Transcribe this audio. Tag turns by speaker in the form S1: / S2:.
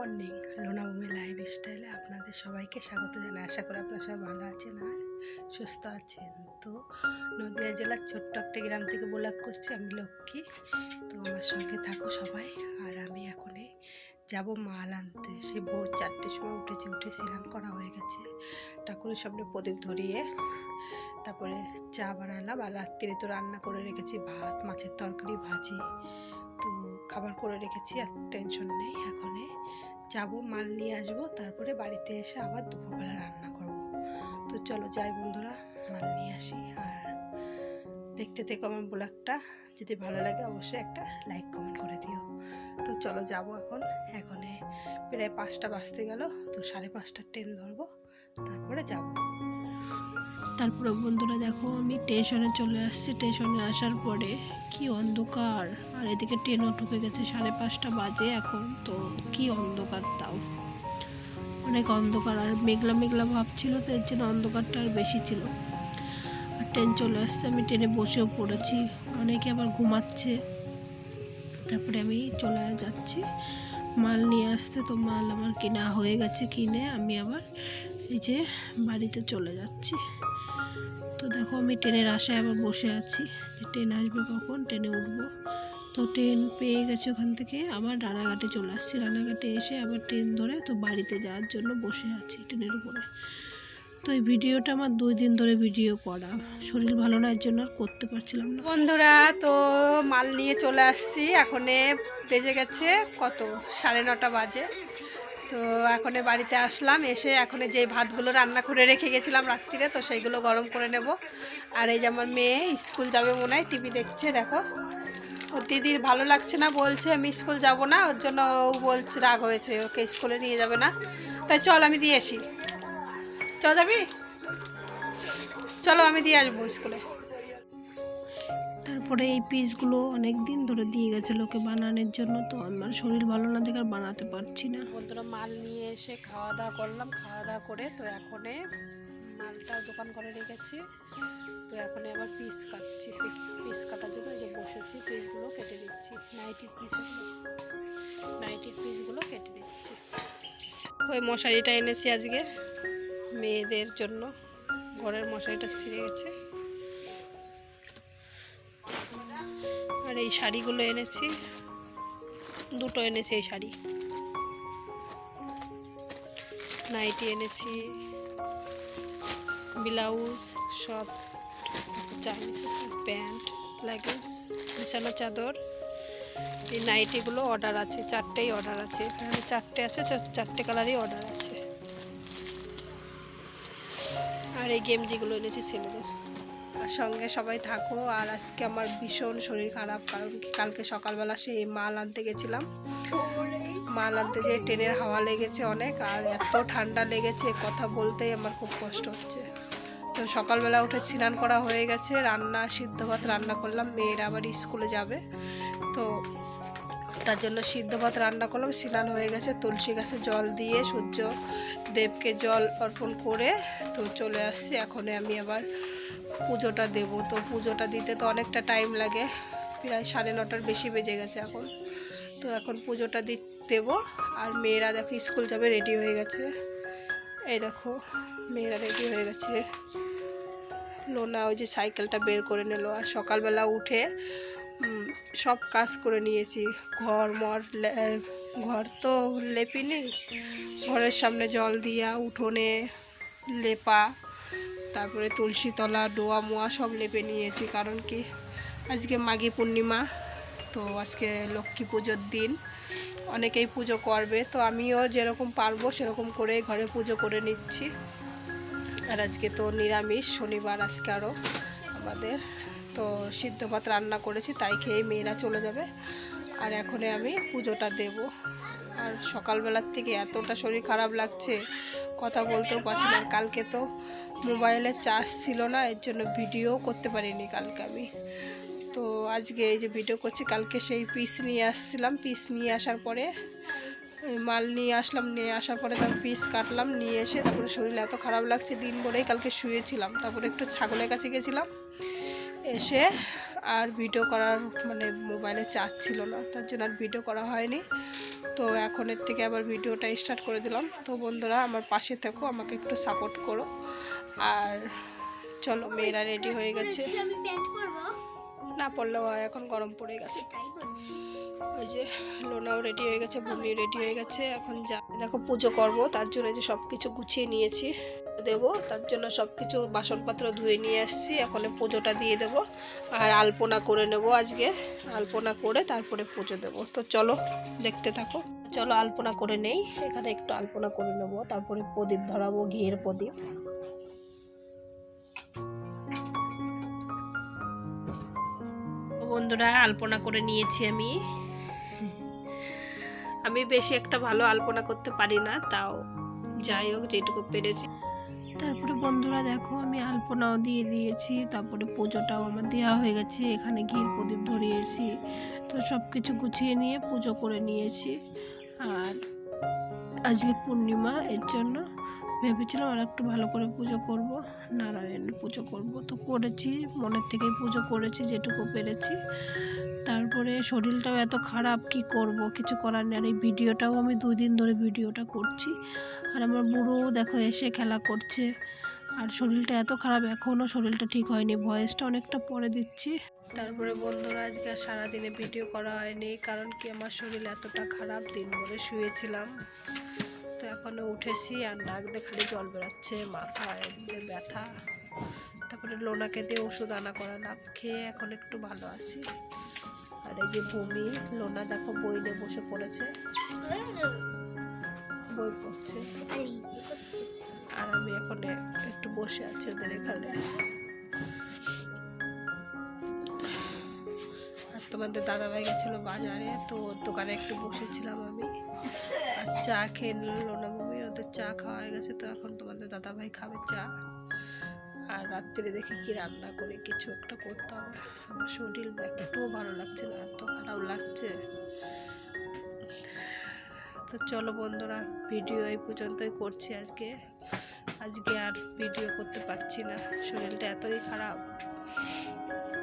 S1: Morning লোনাভূমি লাইফস্টাইলে আপনাদের সবাইকে স্বাগত জানাই। আশা করি আপনারা সবাই ভালো আছেন আর সুস্থ আছেন। তো নদিয়া জেলার ছোট্ট একটা গ্রাম থেকে ব্লগ করছি আমি লক্ষ্মী। তো আমার সঙ্গে থাকো সবাই। আর আমি এখন যাব মাল আনতে। সে ভোর 4টের সময় উঠেছি, উঠে স্নান করা হয়ে গেছে, ঠাকুরের সামনে প্রদীপ ধরিয়ে তারপরে চা বানালাম। আর রাত্রিরে তো রান্না করে রেখেছি ভাত, মাছের তরকারি, ভাজি, তো খাবার করে রেখেছি, আর টেনশন নেই। এখন যাবো, মাল নিয়ে আসবো, তারপরে বাড়িতে এসে আবার দুপুরবেলা রান্না করব। তো চলো যাই বন্ধুরা, মাল নিয়ে আসি। আর দেখতে থেকে আমার ব্লগটা যদি ভালো লাগে অবশ্যই একটা লাইক কমেন্ট করে দিও। তো চলো যাবো এখন প্রায় 5টা বাজতে গেল, তো 5:30টার ট্রেন ধরবো, তারপরে যাব। তারপরে বন্ধুরা দেখো আমি স্টেশনে চলে আসছি। স্টেশনে আসার পরে কি অন্ধকার, আর এদিকে ট্রেনও ঢুকে গেছে, 5:30 বাজে এখন। তো কি অন্ধকার, তাও অনেক অন্ধকার, আর মেঘলা মেঘলা ভাব ছিল, তো এর জন্য অন্ধকারটা আর বেশি ছিল। আর ট্রেন চলে আসছে, আমি ট্রেনে বসেও পড়েছি, অনেকে আবার ঘুমাচ্ছে। তারপরে আমি চলে যাচ্ছি মাল নিয়ে আসতে। তো মাল আমার কেনা হয়ে গেছে, কিনে আমি আবার এই যে বাড়িতে চলে যাচ্ছি। তো দেখো আমি ট্রেনের আশায় আবার বসে আছি যে ট্রেন আসবে কখন, ট্রেনে উঠবো। তো ট্রেন পেয়ে গেছে, ওখান থেকে আবার রানাঘাটে চলে আসছি। রানাঘাটে এসে আবার ট্রেন ধরে তো বাড়িতে যাওয়ার জন্য বসে আছি ট্রেনের উপরে। তো এই ভিডিওটা আমার 2 দিন ধরে ভিডিও করা, শরীর ভালো না, এর জন্য আর করতে পারছিলাম না বন্ধুরা। তো মাল নিয়ে চলে আসছি, এখন বেজে গেছে কত, 9:30 বাজে। তো এখন বাড়িতে আসলাম, এসে এখন যে ভাতগুলো রান্না করে রেখে গেছিলাম রাত্রিরে, তো সেইগুলো গরম করে নেব। আর এই যে আমার মেয়ে স্কুল যাবে মনে হয়, টিভি দেখছে দেখো। ও দিদির ভালো লাগছে না, বলছে আমি স্কুল যাব না, ওর জন্য ও বলছে, রাগ হয়েছে, ওকে স্কুলে নিয়ে যাবে না। তাই চল আমি দিয়ে আসি, চল যাবি, চলো আমি দিয়ে আসবো স্কুলে। তারপরে এই পিসগুলো অনেক দিন ধরে দিয়ে গেছে লোকে বানানোর জন্য, তো আমার শরীর ভালো না দেখে আর বানাতে পারছি না। বন্ধুরা মাল নিয়ে এসে খাওয়া দাওয়া করলাম, খাওয়া দাওয়া করে তো এখন মালটা দোকান করে রেখেছি। তো এখন আবার পিস কাটছি, পিস কাটার জন্য এই যে বসেছি, পিসগুলো কেটে দিচ্ছি, নাইটির পিসগুলো কেটে দিচ্ছি। ওই মশারিটা এনেছি আজকে মেয়েদের জন্য, ঘরের মশারিটা ছিঁড়ে গেছে। আর এই শাড়িগুলো এনেছি, 2টো এনেছি এই শাড়ি, নাইটি এনেছি, ব্লাউজ সব চাইনিজ, প্যান্ট, লেগিংস, বিছানা চাদর। এই নাইটিগুলো অর্ডার আছে, 4টেই অর্ডার আছে, এখানে 4টে আছে, 4টে কালারই অর্ডার আছে। আর এই গেঞ্জিগুলো এনেছি ছেলেদের। আর সঙ্গে সবাই থাকো। আর আজকে আমার ভীষণ শরীর খারাপ, কারণ কি কালকে সকালবেলা সেই মাল আনতে গেছিলাম, মাল আনতে যেয়ে ট্রেনের হাওয়া লেগেছে অনেক, আর এত ঠান্ডা লেগেছে কথা বলতেই আমার খুব কষ্ট হচ্ছে। তো সকালবেলা উঠে স্নান করা হয়ে গেছে, রান্না সিদ্ধ ভাত রান্না করলাম, মেয়েরা আবার স্কুলে যাবে, তো তার জন্য সিদ্ধ ভাত রান্না করলাম। স্নান হয়ে গেছে, তুলসী গাছে জল দিয়ে সূর্য দেবকে জল অর্পণ করে তো চলে আসছি। এখন আমি আবার পুজোটা দেব। তো পুজোটা দিতে তো অনেকটা টাইম লাগে, প্রায় 9:30টার বেশি বেজে গেছে এখন। তো এখন পুজোটা দেব। আর মেয়েরা দেখো স্কুল যাবে, রেডি হয়ে গেছে, এই দেখো মেয়েরা রেডি হয়ে গেছে। লোনা ওই যে সাইকেলটা বের করে নিল। আর সকালবেলা উঠে সব কাজ করে নিয়েছি, ঘর তো লেপিনি, ঘরের সামনে জল দিয়া, উঠোনে লেপা, তারপরে তুলসী তলা, ডোয়া মোয়া সব লেপে নিয়েছি, কারণ কি আজকে মাঘী পূর্ণিমা, তো আজকে লক্ষ্মী পুজোর দিন, অনেকেই পুজো করবে, তো আমিও যেরকম পারবো সেরকম করে ঘরে পুজো করে নিচ্ছি। আর আজকে তো নিরামিষ, শনিবার আজকে আরও আমাদের, তো সিদ্ধ ভাত রান্না করেছি, তাই খেয়ে মেয়েরা চলে যাবে। আর এখন আমি পুজোটা দেব। আর সকালবেলার থেকে এতটা শরীর খারাপ লাগছে, কথা বলতেও পারছি না। কালকে তো মোবাইলে চার্জ ছিল না, এর জন্য ভিডিও করতে পারিনি কালকে আমি। তো আজকে এই যে ভিডিও করছি, কালকে সেই পিস নিয়ে আসছিলাম, পিস নিয়ে আসার পরে মাল নিয়ে আসলাম, নিয়ে আসার পরে তারপর পিস কাটলাম, নিয়ে এসে তারপরে শরীর এত খারাপ লাগছে, দিন ভরেই কালকে শুয়েছিলাম। তারপরে একটু ছাগলের কাছে গেছিলাম, এসে আর ভিডিও করার মোবাইলে চার্জ ছিল না, তার জন্য আর ভিডিও করা হয়নি। তো এখনের থেকে আবার ভিডিওটা স্টার্ট করে দিলাম। তো বন্ধুরা আমার পাশে থেকো, আমাকে একটু সাপোর্ট করো। আর চলো, মেয়েরা রেডি হয়ে গেছে। না পড়লেও হয়, এখন গরম পড়ে গেছে। ওই যে লোনাও রেডি হয়ে গেছে, ভূমিও রেডি হয়ে গেছে। এখন যা দেখো পুজো করব, তার জন্য যে সব কিছু গুছিয়ে নিয়েছি দেবো, তার জন্য সব কিছু বাসনপত্র ধুয়ে নিয়ে আসছি। এখন পুজোটা দিয়ে দেবো আর আলপনা করে নেব। আজকে আলপনা করে তারপরে পুজো দেবো। তো চলো দেখতে থাকো। চলো আলপনা করে নেই, এখানে একটু আলপনা করে নেবো, তারপরে প্রদীপ ধরাবো, ঘিয়ের প্রদীপ। বন্ধুরা আলপনা করে নিয়েছি আমি বেশি একটা ভালো আলপনা করতে পারি না, তাও যাই হোক যেটুকু পেরেছি। তারপরে বন্ধুরা দেখো আমি আলপনাও দিয়ে দিয়েছি, তারপরে পুজোটাও আমার দেওয়া হয়ে গেছে। এখানে ঘির প্রদীপ ধরিয়েছি। তো সব কিছু গুছিয়ে নিয়ে পুজো করে নিয়েছি। আর আজকে পূর্ণিমা, এর জন্য ভেবেছিলাম আর একটু ভালো করে পুজো করব, নারায়ণ পুজো করব। তো করেছি, মনের থেকেই পুজো করেছি যেটুকু পেরেছি। তারপরে শরীরটাও এত খারাপ, কি করব, কিছু করার নেই। আর এই ভিডিওটাও আমি 2 দিন ধরে ভিডিওটা করছি। আর আমার বুড়ো দেখো এসে খেলা করছে। আর শরীরটা এত খারাপ, এখনও শরীরটা ঠিক হয়নি, ভয়েসটা অনেকটা পরে দিচ্ছি। তারপরে বন্ধুরা আজকে সারাদিনে ভিডিও করা হয়নি, কারণ কি আমার শরীর এতটা খারাপ, দিন ভরে শুয়েছিলাম। তো এখনও উঠেছি আর নাক দিয়ে খালি জল বেরোচ্ছে, মাথা একদিকে ব্যথা। তারপরে লোনাকে দিয়ে ওষুধ আনা করালাম, খেয়ে এখন একটু ভালো আছি। আর এই যে ভূমি, লোনা দেখো বই নিয়ে বসে পড়েছে, বই পড়ছে। আর আমি এখন একটু বসে আছি ওদের এখানে। আর তোমাদের দাদাভাই গেছিলো বাজারে, তো ওর দোকানে একটু বসেছিলাম আমি। আর চা খেয়ে নিল লোনা ভূমি, ওদের চা খাওয়া হয়ে গেছে। তো এখন তোমাদের দাদাভাই খাবে চা। আর রাত্রে দেখি কি রান্না করে, কিছু একটা করতে হবে। আমার শরীর একটুও ভালো লাগছে না, এত খারাপ লাগছে। তো চলো বন্ধুরা, ভিডিও এই পর্যন্তই করছি আজকে আর ভিডিও করতে পারছি না, শরীরটা এতই খারাপ।